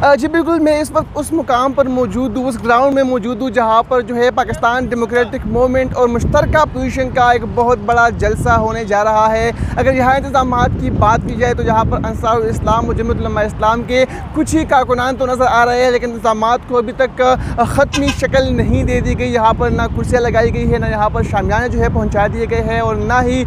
जी बिल्कुल, मैं इस वक्त उस मुकाम पर मौजूद हूँ, उस ग्राउंड में मौजूद हूँ जहाँ पर जो है पाकिस्तान डेमोक्रेटिक मूवमेंट और मुश्तरका पोजीशन का एक बहुत बड़ा जलसा होने जा रहा है। अगर यहाँ इंतज़ामात की बात की जाए तो यहाँ पर अंसारुल इस्लाम और जमीयत उलमा इस्लाम के कुछ ही कारकुनान तो नज़र आ रहे हैं, लेकिन इंतज़ामात को अभी तक ख़त्मी शक्ल नहीं दे दी गई। यहाँ पर ना कुर्सियाँ लगाई गई है, ना यहाँ पर शामियाने जो है पहुँचा दिए गए हैं, और ना ही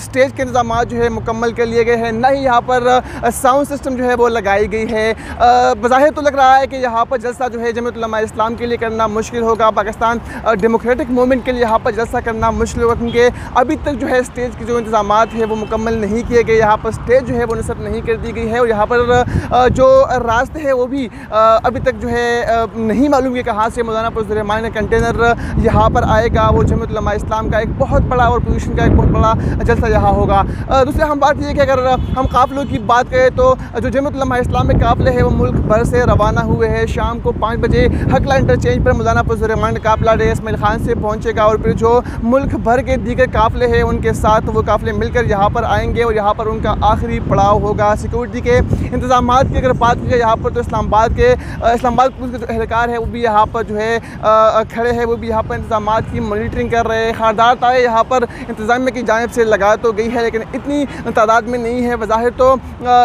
स्टेज के इंतज़ामात जो है मुकम्मल कर लिए गए हैं, ना ही यहाँ पर साउंड सिस्टम जो है वो लगाई गई है। बज़ाहिर तो लग रहा है कि यहाँ पर जलसा जो है जमीयत उलमा इस्लाम के लिए करना मुश्किल होगा, पाकिस्तान डेमोक्रेटिक मूवमेंट के लिए यहाँ पर जलसा करना मुश्किल होगा, क्योंकि अभी तक जो है स्टेज के जो इंतज़ामात है वो मुकम्मल नहीं किए गए। यहाँ पर स्टेज जो है वो नस्ब नहीं कर दी गई है, और यहाँ पर जो रास्ते हैं वो भी अभी तक जो है नहीं मालूम कि कहाँ से मौलाना पुरज़ुर्रहमान कंटेनर यहाँ पर आएगा। वो जमीयत उलमा इस्लाम का एक बहुत बड़ा और पोजीशन का एक बहुत बड़ा जलसा यहाँ होगा। दूसरी हम बात ये कि अगर हम काफ़िलों की बात करें तो जो जमीयत उलमा इस्लाम में काफ़िले हैं वो मुल्क भर से रवाना हुए हैं। शाम को 5 बजे हकला इंटरचेंज पर मौलाना पुरज़ुर्रहमान का काफ़िला डे इस्माइल खान से पहुँचेगा, और फिर जो मुल्क भर के दीगर काफ़िले हैं उनके साथ वो काफ़िले मिलकर यहाँ पर आएंगे, और यहाँ पर उनका आखिरी पड़ाव होगा। सिक्योरिटी के इंतज़ामात की अगर बात की जाए यहाँ पर तो इस्लामाबाद पुलिस के जो एहलकार है वो भी यहाँ पर जो है खड़े हैं, वो भी यहाँ पर इंतज़ामात की मॉनिटरिंग कर रहे हैं। खारदार तारे यहाँ पर इंतज़ामिया की जानिब से लगा तो गई है, लेकिन इतनी तादाद में नहीं है। बज़ाहिर तो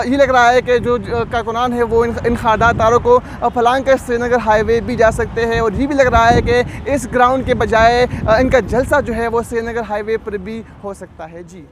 ये लग रहा है कि जो कारकुनान है वो इन खारदार तारों को फलांग कर श्रीनगर हाईवे भी जा सकते हैं, और ये भी लग रहा है कि इस ग्राउंड के बजाय इनका जलसा जो है वो श्रीनगर हाईवे पर भी हो सकता है। जी।